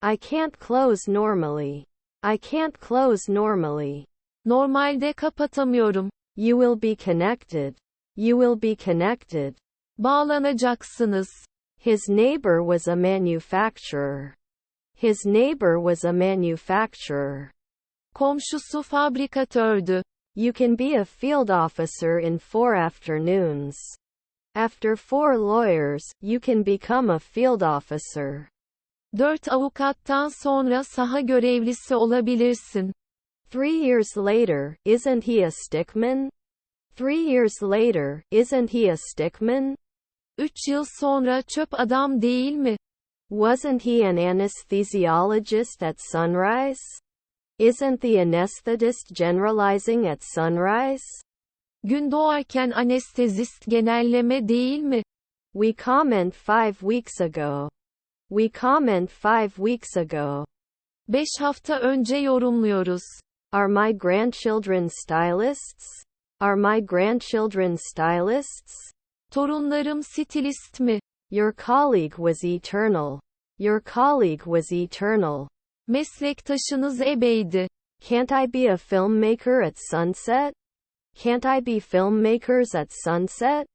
I can't close normally. I can't close normally. Normalde kapatamıyorum. You will be connected. You will be connected. Bağlanacaksınız. His neighbor was a manufacturer. His neighbor was a manufacturer. Komşusu fabrikatördü. You can be a field officer in 4 afternoons. After 4 lawyers, you can become a field officer. 4 avukattan sonra saha görevlisi olabilirsin. 3 years later, isn't he a stickman? 3 years later, isn't he a stickman? 3 yıl sonra çöp adam değil mi? Wasn't he an anesthesiologist at Sunrise? Isn't the anesthetist generalizing at sunrise? Gün doğarken anestezist genelleme değil mi? We comment 5 weeks ago. We comment 5 weeks ago. 5 hafta önce yorumluyoruz. Are my grandchildren stylists? Are my grandchildren stylists? Torunlarım stilist mi? Your colleague was eternal. Your colleague was eternal. Meslektaşınız ebeydi. Can't I be a filmmaker at sunset? Can't I be filmmakers at sunset?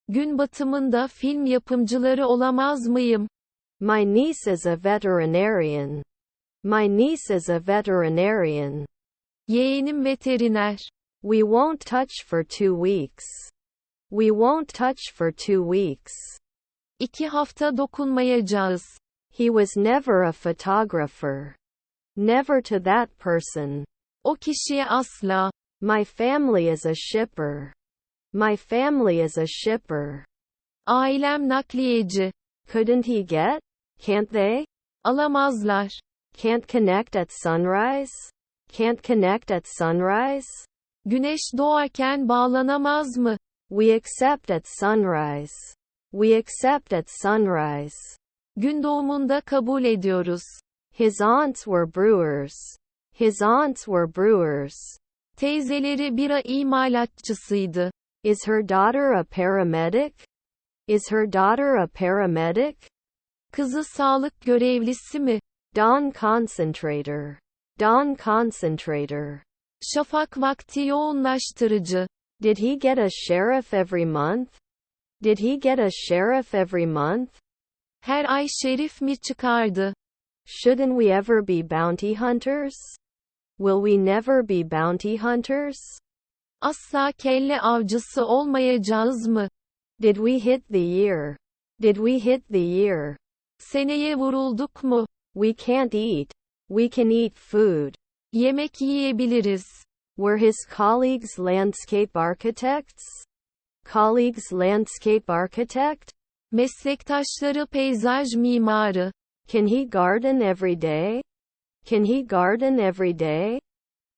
Gün batımında film yapımcıları olamaz mıyım? My niece is a veterinarian. My niece is a veterinarian. Yeğenim veteriner. We won't touch for 2 weeks. We won't touch for 2 weeks. 2 hafta dokunmayacağız. He was never a photographer. Never to that person. O kişiye asla. My family is a shipper. My family is a shipper. Ailem nakliyeci. Couldn't he get? Can't they? Alamazlar. Can't connect at sunrise? Can't connect at sunrise? Güneş doğarken bağlanamaz mı? We accept at sunrise. We accept at sunrise. Gün doğumunda kabul ediyoruz. His aunts were brewers. His aunts were brewers. Teyzeleri bira imalatçısıydı. Is her daughter a paramedic? Is her daughter a paramedic? Kızı sağlık görevlisi mi? Dawn concentrator. Dawn concentrator. Şafak vakti yoğunlaştırıcı. Did he get a sheriff every month? Did he get a sheriff every month? Her ay şerif mi çıkardı? Shouldn't we ever be bounty hunters? Will we never be bounty hunters? Asla kelle avcısı olmayacağız mı? Did we hit the year? Did we hit the year? Seneye vurulduk mu? We can't eat. We can eat food. Yemek yiyebiliriz. Were his colleagues landscape architects? Colleagues landscape architect? Meslektaşları peyzaj mimarı. Can he garden every day? Can he garden every day?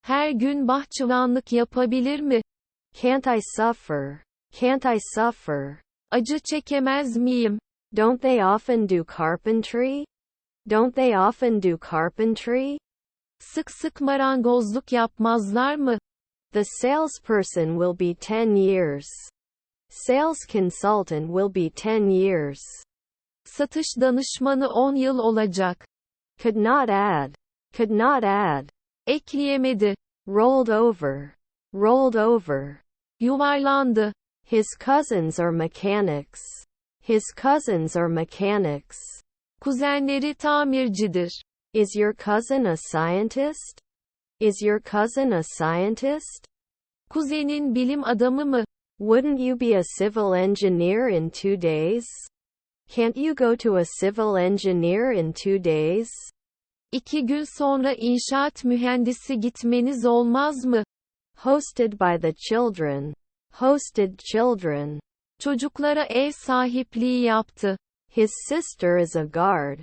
Her gün bahçıvanlık yapabilir mi? Can't I suffer? Can't I suffer? Acı çekemez miyim? Don't they often do carpentry? Don't they often do carpentry? Sık sık marangozluk yapmazlar mı? The salesperson will be 10 years. Sales consultant will be 10 years. Satış danışmanı 10 yıl olacak. Could not add. Could not add. Ekleyemedi. Rolled over. Rolled over. Yuvarlandı. His cousins are mechanics. His cousins are mechanics. Kuzenleri tamircidir. Is your cousin a scientist? Is your cousin a scientist? Kuzenin bilim adamı mı? Wouldn't you be a civil engineer in 2 days? Can't you go to a civil engineer in 2 days? 2 gün sonra inşaat mühendisi gitmeniz olmaz mı? Hosted by the children. Hosted children. Çocuklara ev sahipliği yaptı. His sister is a guard.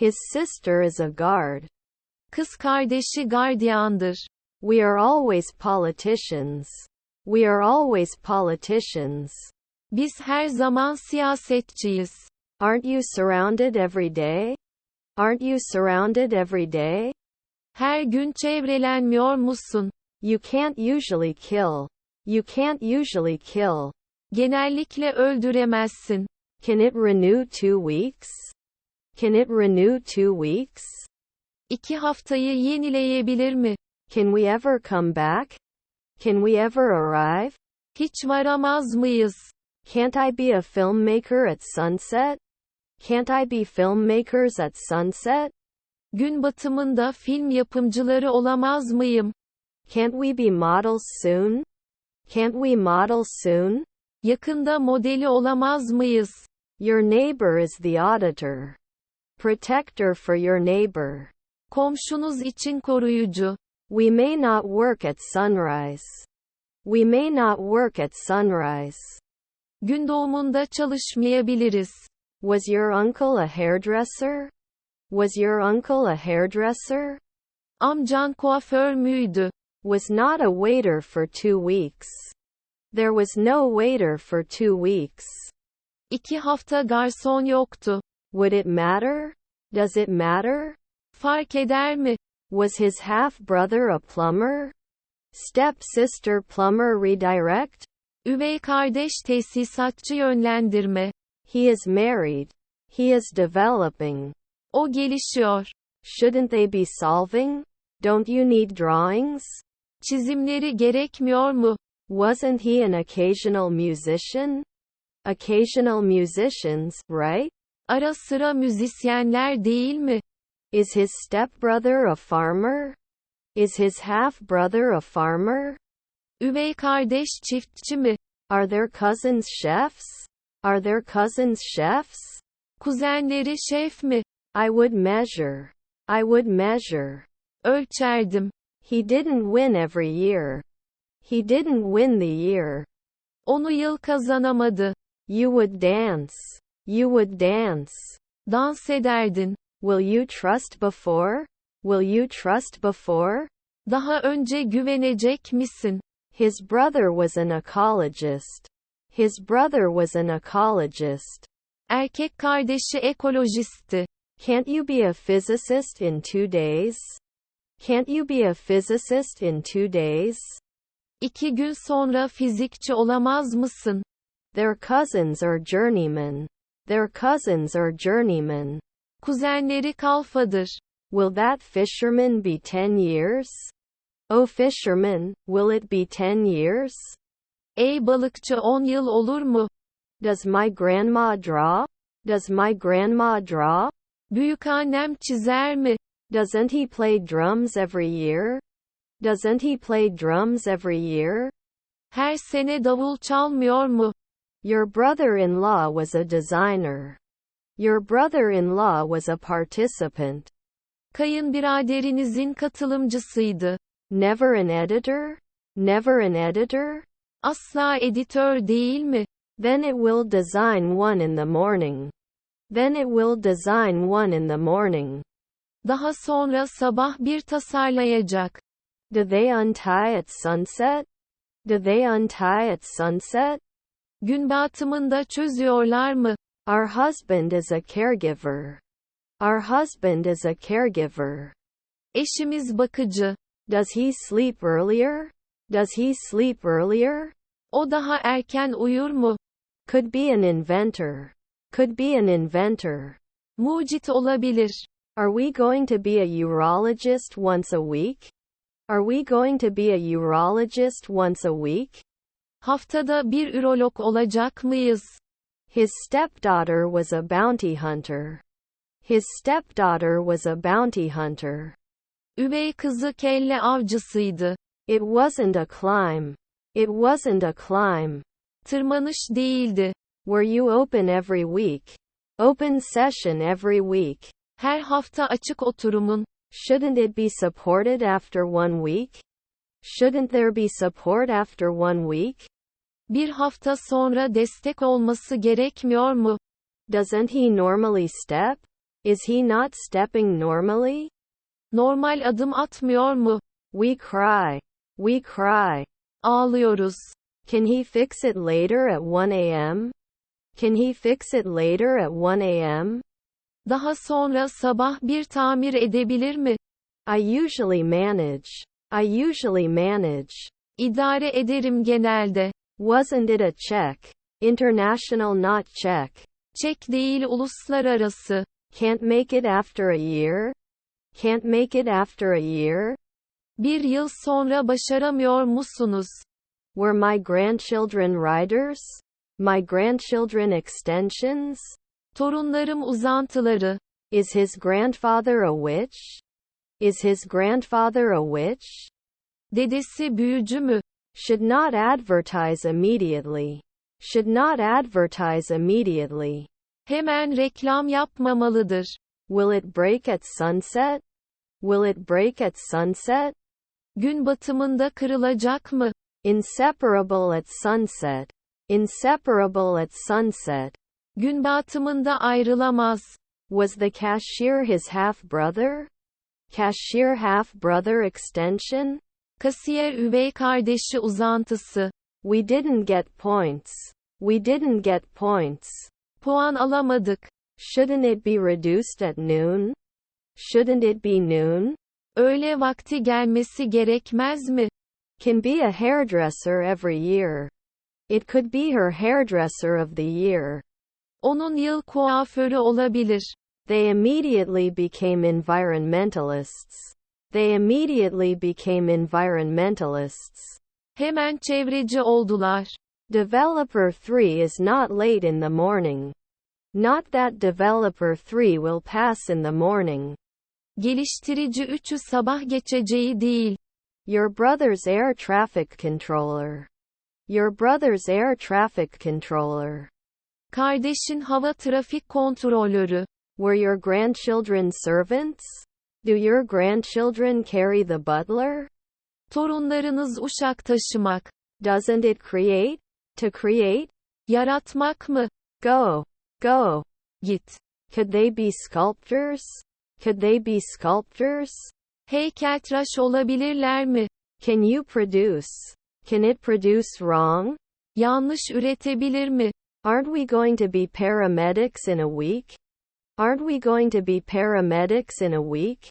His sister is a guard. Kız kardeşi gardiyandır. We are always politicians. We are always politicians. Biz her zaman siyasetçiyiz. Aren't you surrounded every day? Aren't you surrounded every day? Her gün çevrelenmiyor musun? You can't usually kill. You can't usually kill. Genellikle öldüremezsin. Can it renew 2 weeks? Can it renew 2 weeks? 2 haftayı yenileyebilir mi? Can we ever come back? Can we ever arrive? Hiç varamaz mıyız? Can't I be a filmmaker at sunset? Can't I be filmmakers at sunset? Gün batımında film yapımcıları olamaz mıyım? Can't we be models soon? Can't we model soon? Yakında modeli olamaz mıyız? Your neighbor is the auditor. Protector for your neighbor. Komşunuz için koruyucu. We may not work at sunrise. We may not work at sunrise. Gün doğumunda çalışmayabiliriz. Was your uncle a hairdresser? Was your uncle a hairdresser? Amcan kuaför müydü? Was not a waiter for 2 weeks. There was no waiter for 2 weeks. 2 hafta garson yoktu. Would it matter? Does it matter? Fark eder mi? Was his half-brother a plumber? Step-sister plumber redirect? Üvey kardeş tesisatçı yönlendirme. He is married. He is developing. O gelişiyor. Shouldn't they be solving? Don't you need drawings? Çizimleri gerekmiyor mu? Wasn't he an occasional musician? Occasional musicians, right? Ara sıra müzisyenler değil mi? Is his stepbrother a farmer? Is his half-brother a farmer? Üvey kardeş çiftçi mi? Are their cousins chefs? Are their cousins chefs? Kuzenleri şef mi? I would measure. I would measure. Ölçerdim. He didn't win every year. He didn't win the year. Onu yıl kazanamadı. You would dance. You would dance. Dans ederdin. Will you trust before? Will you trust before? Daha önce güvenecek misin? His brother was an ecologist. His brother was an ecologist. Erkek kardeşi ekolojisti. Can't you be a physicist in 2 days? Can't you be a physicist in 2 days? 2 gün sonra fizikçi olamaz mısın? Their cousins are journeymen. Their cousins are journeymen. Kuzenleri kalfadır. Will that fisherman be 10 years? Oh fisherman, will it be 10 years? Ey balıkçı 10 yıl olur mu? Does my grandma draw? Does my grandma draw? Büyükannem çizer mi? Doesn't he play drums every year? Doesn't he play drums every year? Her sene davul çalmıyor mu? Your brother-in-law was a designer. Your brother-in-law was a participant. Kayınbiraderinizin katılımcısıydı. Never an editor? Never an editor? Asla editör değil mi? Then it will design one in the morning. Then it will design one in the morning. Daha sonra sabah bir tasarlayacak. Do they untie at sunset? Do they untie at sunset? Gün batımında çözüyorlar mı? Our husband is a caregiver. Our husband is a caregiver. Eşimiz bakıcı. Does he sleep earlier? Does he sleep earlier? O daha erken uyur mu? Could be an inventor. Could be an inventor. Mucit olabilir. Are we going to be a urologist once a week? Are we going to be a urologist once a week? Haftada bir ürolog olacak mıyız? His stepdaughter was a bounty hunter. His stepdaughter was a bounty hunter. Üvey kızı kelle avcısıydı. It wasn't a climb. It wasn't a climb. Tırmanış değildi. Were you open every week? Open session every week. Her hafta açık oturumun. Shouldn't it be supported after 1 week? Shouldn't there be support after 1 week? Bir hafta sonra destek olması gerekmiyor mu? Doesn't he normally step? Is he not stepping normally? Normal adım atmıyor mu? We cry. We cry. Ağlıyoruz. Can he fix it later at 1 a.m.? Can he fix it later at 1 a.m.? Daha sonra sabah bir tamir edebilir mi? I usually manage. I usually manage. İdare ederim genelde. Wasn't it a check? International not check. Çek değil uluslararası. Can't make it after a year? Can't make it after a year? Bir yıl sonra başaramıyor musunuz? Were my grandchildren riders? My grandchildren extensions? Torunlarım uzantıları. Is his grandfather a witch? Is his grandfather a witch? Dedesi büyücü mü? Should not advertise immediately. Should not advertise immediately. Hemen reklam yapmamalıdır. Will it break at sunset? Will it break at sunset? Gün batımında kırılacak mı? Inseparable at sunset. Inseparable at sunset. Gün batımında ayrılamaz. Was the cashier his half-brother? Cashier half-brother extension? Kasiyer üvey kardeşi uzantısı. We didn't get points. We didn't get points. Puan alamadık. Shouldn't it be reduced at noon? Shouldn't it be noon? Öğle vakti gelmesi gerekmez mi? Can be a hairdresser every year. It could be her hairdresser of the year. Onun yıl kuaförü olabilir. They immediately became environmentalists. They immediately became environmentalists. Hemen çevreci oldular. Developer 3 is not late in the morning. Not that developer 3 will pass in the morning. Geliştirici 3'ü sabah geçeceği değil. Your brother's air traffic controller. Your brother's air traffic controller. Kardeşin hava trafik kontrolörü. Were your grandchildren servants? Do your grandchildren carry the butler? Torunlarınız uşak taşımak. Doesn't it create? To create? Yaratmak mı? Go. Go. Git. Could they be sculptors? Could they be sculptors? Heykeltıraş olabilirler mi? Can you produce? Can it produce wrong? Yanlış üretebilir mi? Aren't we going to be paramedics in a week? Aren't we going to be paramedics in a week?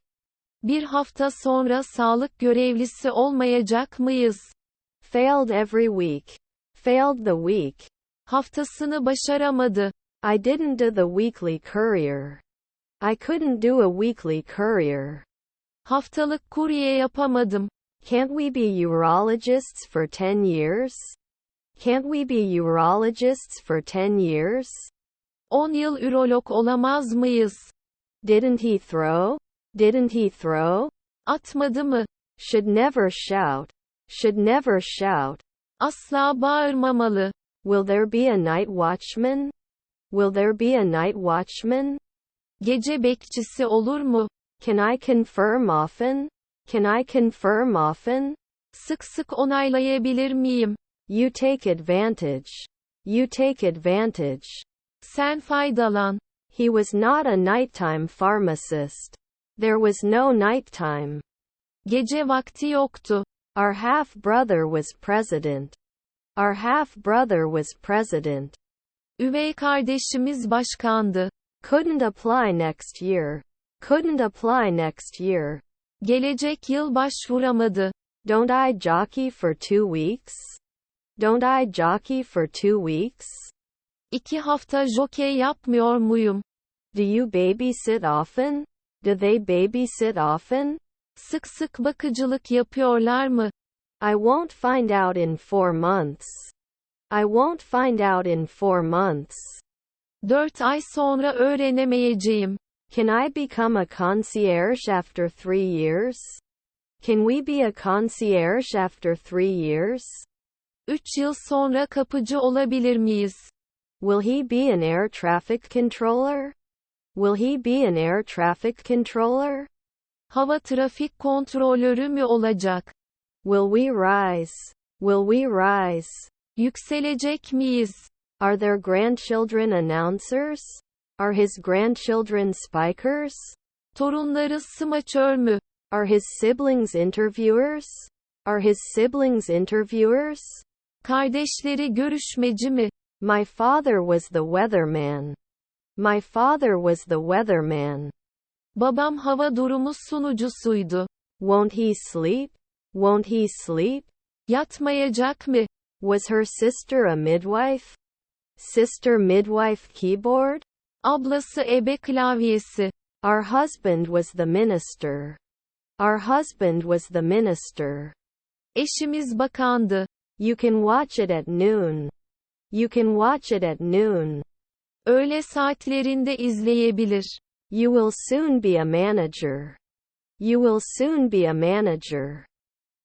Bir hafta sonra sağlık görevlisi olmayacak mıyız? Failed every week. Failed the week. Haftasını başaramadı. I didn't do the weekly courier. I couldn't do a weekly courier. Haftalık kurye yapamadım. Can't we be urologists for 10 years? Can't we be urologists for 10 years? 10 yıl ürolog olamaz mıyız? Didn't he throw? Didn't he throw? Atmadı mı? Should never shout. Should never shout. Asla bağırmamalı. Will there be a night watchman? Will there be a night watchman? Gece bekçisi olur mu? Can I confirm often? Can I confirm often? Sık sık onaylayabilir miyim? You take advantage. You take advantage. Sen faydalan. He was not a nighttime pharmacist. There was no nighttime. Gece vakti yoktu. Our half-brother was president. Our half-brother was president. Üvey kardeşimiz başkandı. Couldn't apply next year. Couldn't apply next year. Gelecek yıl başvuramadı. Don't I jockey for 2 weeks? Don't I jockey for 2 weeks? 2 hafta jokey yapmıyor muyum? Do you babysit often? Do they babysit often? Sık sık bakıcılık yapıyorlar mı? I won't find out in 4 months. I won't find out in 4 months. 4 ay sonra öğrenemeyeceğim. Can I become a concierge after 3 years? Can we be a concierge after 3 years? 3 yıl sonra kapıcı olabilir miyiz? Will he be an air traffic controller? Will he be an air traffic controller? Hava trafik kontrolörü mü olacak? Will we rise? Will we rise? Yükselecek miyiz? Are their grandchildren announcers? Are his grandchildren spikers? Torunları smaçör mü? Are his siblings interviewers? Are his siblings interviewers? Kardeşleri görüşmeci mi? My father was the weatherman. My father was the weatherman. Babam hava durumu sunucusuydu. Won't he sleep? Won't he sleep? Yatmayacak mı? Was her sister a midwife? Sister midwife keyboard? Ablası ebe klavyesi. Our husband was the minister. Our husband was the minister. Eşimiz bakandı. You can watch it at noon. You can watch it at noon. Öğle saatlerinde izleyebilir. You will soon be a manager. You will soon be a manager.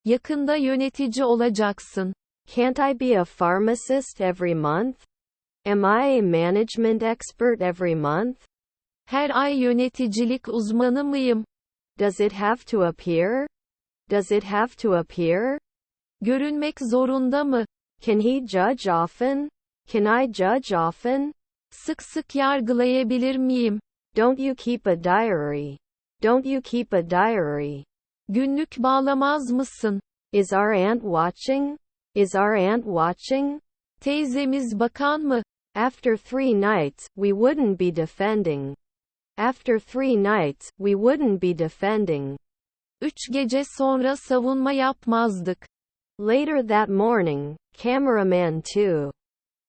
Yakında yönetici olacaksın. Can't I be a pharmacist every month? Am I a management expert every month? Her ay yöneticilik uzmanı mıyım? Does it have to appear? Does it have to appear? Görünmek zorunda mı? Can he judge often? Can I judge often? Sık sık yargılayabilir miyim? Don't you keep a diary? Don't you keep a diary? Günlük bağlamaz mısın? Is our aunt watching? Is our aunt watching? Teyzemiz bakan mı? After 3 nights, we wouldn't be defending. After 3 nights, we wouldn't be defending. 3 gece sonra savunma yapmazdık. Later that morning, cameraman 2.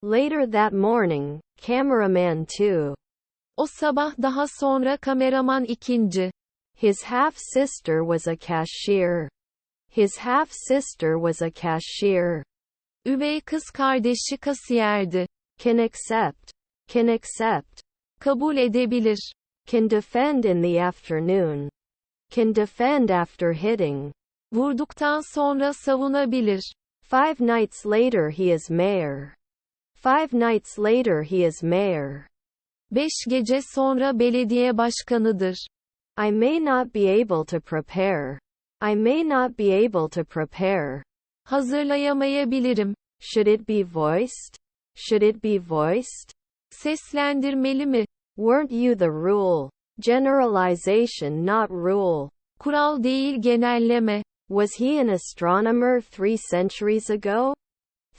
Later that morning, cameraman 2. O sabah daha sonra kameraman 2. His half-sister was a cashier. His half-sister was a cashier. Üvey kız kardeşi kasiyerdi. Can accept. Can accept. Kabul edebilir. Can defend in the afternoon. Can defend after hitting. Vurduktan sonra savunabilir. 5 nights later he is mayor. 5 nights later he is mayor. 5 gece sonra belediye başkanıdır. I may not be able to prepare. I may not be able to prepare. Hazırlayamayabilirim. Should it be voiced? Should it be voiced? Seslendirmeli mi? Weren't you the rule? Generalization not rule. Kural değil genelleme. Was he an astronomer 3 centuries ago?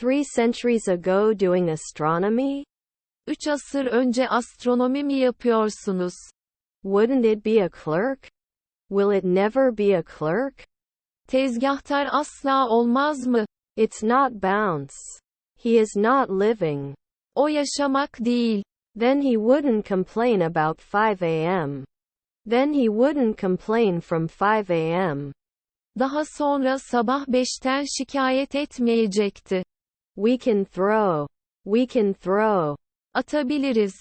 3 centuries ago doing astronomy? 3 asır önce astronomi mi yapıyorsunuz? Wouldn't it be a clerk? Will it never be a clerk? Tezgahtar asla olmaz mı? It's not bounce. He is not living. O yaşamak değil. Then he wouldn't complain about 5 a.m. Then he wouldn't complain from 5 a.m. Daha sonra sabah 5'ten şikayet etmeyecekti. We can throw. We can throw. Atabiliriz.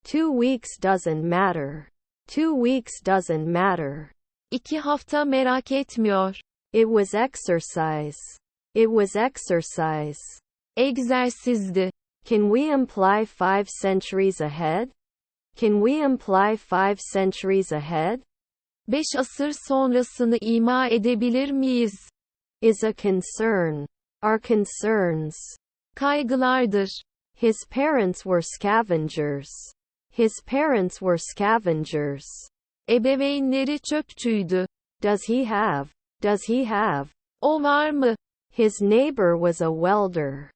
2 weeks doesn't matter. 2 weeks doesn't matter. 2 hafta merak etmiyor. It was exercise. It was exercise. Egzersizdi. Can we imply 5 centuries ahead? Can we imply 5 centuries ahead? 5 asır sonrasını ima edebilir miyiz? Is a concern. Are concerns. Kaygılardır. His parents were scavengers. His parents were scavengers. Ebeveynleri çöpçüydü. Does he have? Does he have? O var mı? His neighbor was a welder.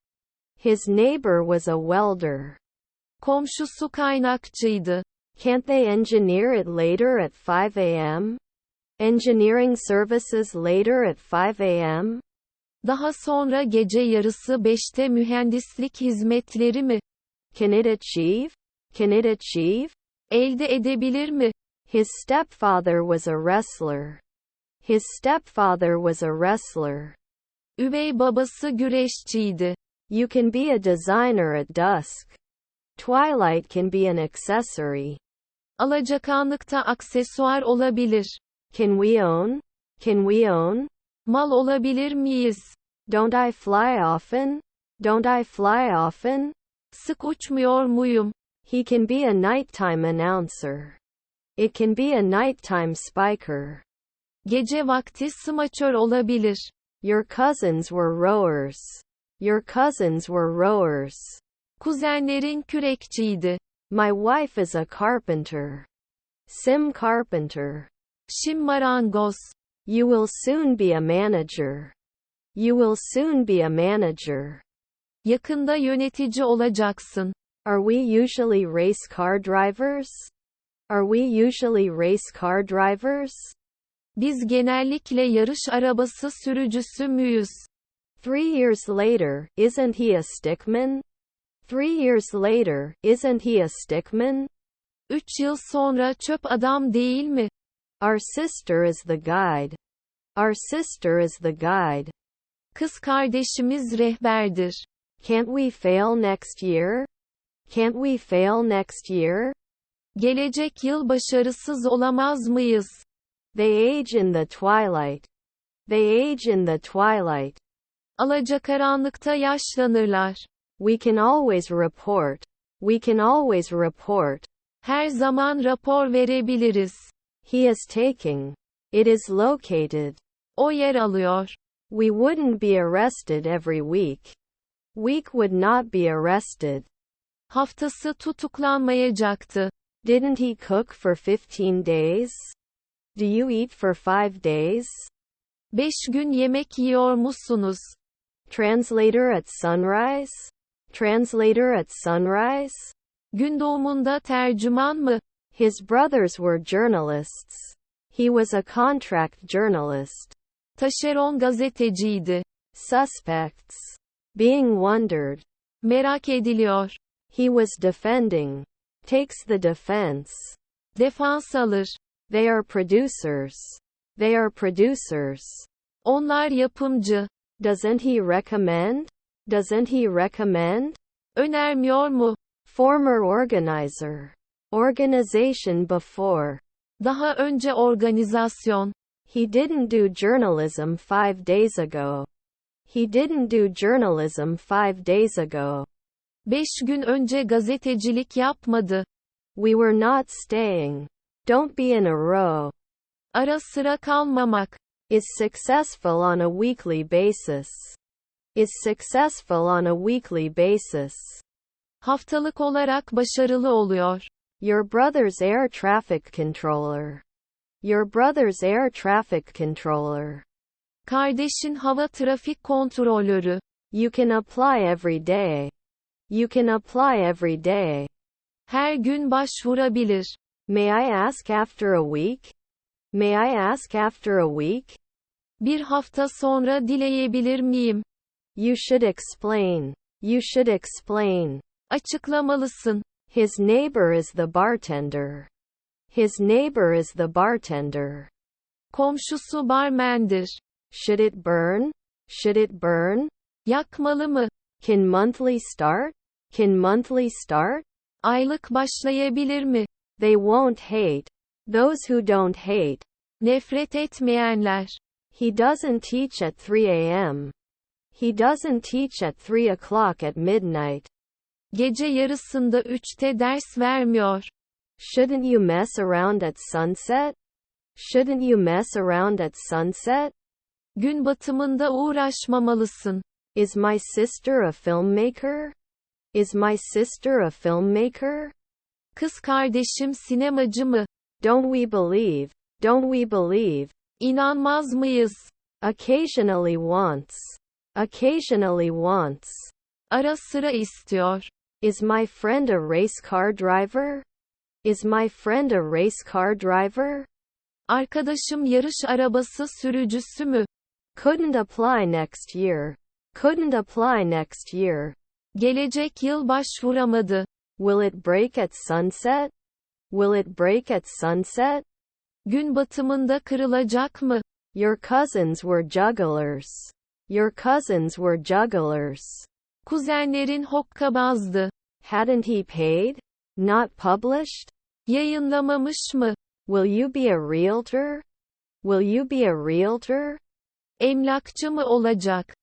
His neighbor was a welder. Komşusu kaynakçıydı. Can't they engineer it later at 5 a.m.? Engineering services later at 5 a.m.? Daha sonra gece yarısı 5'te mühendislik hizmetleri mi? Can it achieve? Can it achieve? Elde edebilir mi? His stepfather was a wrestler. His stepfather was a wrestler. Üvey babası güreşçiydi. You can be a designer at dusk. Twilight can be an accessory. Alacakaranlıkta aksesuar olabilir. Can we own? Can we own? Mal olabilir miyiz? Don't I fly often? Don't I fly often? Sık uçmuyor muyum? He can be a nighttime announcer. It can be a nighttime spiker. Gece vakti smaçör olabilir. Your cousins were rowers. Your cousins were rowers. Kuzenlerin kürekçiydi. My wife is a carpenter. Sim carpenter. Şim marangoz. You will soon be a manager. You will soon be a manager. Yakında yönetici olacaksın. Are we usually race car drivers? Are we usually race car drivers? Biz genellikle yarış arabası sürücüsü müyüz? 3 years later, isn't he a stickman? 3 years later, isn't he a stickman? 3 yıl sonra çöp adam değil mi? Our sister is the guide. Our sister is the guide. Kız kardeşimiz rehberdir. Can't we fail next year? Can't we fail next year? Gelecek yıl başarısız olamaz mıyız? They age in the twilight. They age in the twilight. Alacakaranlıkta yaşlanırlar. We can always report. We can always report. Her zaman rapor verebiliriz. He is taking. It is located. O yer alıyor. We wouldn't be arrested every week. Week would not be arrested. Haftası tutuklanmayacaktı. Didn't he cook for 15 days? Do you eat for 5 days? 5 gün yemek yiyor musunuz? Translator at sunrise? Translator at sunrise? Gün doğumunda tercüman mı? His brothers were journalists. He was a contract journalist. Taşeron gazeteciydi. Suspects. Being wondered. Merak ediliyor. He was defending. Takes the defense. Defans alır. They are producers. They are producers. Onlar yapımcı. Doesn't he recommend? Doesn't he recommend? Önermiyor mu? Former organizer. Organization before. Daha önce organizasyon. He didn't do journalism 5 days ago. He didn't do journalism 5 days ago. 5 gün önce gazetecilik yapmadı. We were not staying. Don't be in a row. Ara sıra kalmamak. Is successful on a weekly basis. Is successful on a weekly basis. Haftalık olarak başarılı oluyor. Your brother's air traffic controller. Your brother's air traffic controller. Kardeşin hava trafik kontrolörü. You can apply every day. You can apply every day. Her gün başvurabilir. May I ask after a week? May I ask after a week? Bir hafta sonra dileyebilir miyim? You should explain. You should explain. Açıklamalısın. His neighbor is the bartender. His neighbor is the bartender. Komşusu barmendir. Should it burn? Should it burn? Yakmalı mı? Can monthly start? Can monthly start? Aylık başlayabilir mi? They won't hate. Those who don't hate. Nefret etmeyenler. He doesn't teach at 3 a.m. He doesn't teach at 3 o'clock at midnight. Gece yarısında 3'te ders vermiyor. Shouldn't you mess around at sunset? Shouldn't you mess around at sunset? Gün batımında uğraşmamalısın. Is my sister a filmmaker? Is my sister a filmmaker? Kız kardeşim sinemacı mı? Don't we believe? Don't we believe? İnanmaz mıyız? Occasionally wants. Occasionally wants. Ara sıra istiyor. Is my friend a race car driver? Is my friend a race car driver? Arkadaşım yarış arabası sürücüsü mü? Couldn't apply next year. Couldn't apply next year. Gelecek yıl başvuramadı. Will it break at sunset? Will it break at sunset? Gün batımında kırılacak mı? Your cousins were jugglers. Your cousins were jugglers. Kuzenlerin hokkabazdı. Hadn't he paid? Not published? Yayınlamamış mı? Will you be a realtor? Will you be a realtor? Emlakçı mı olacak?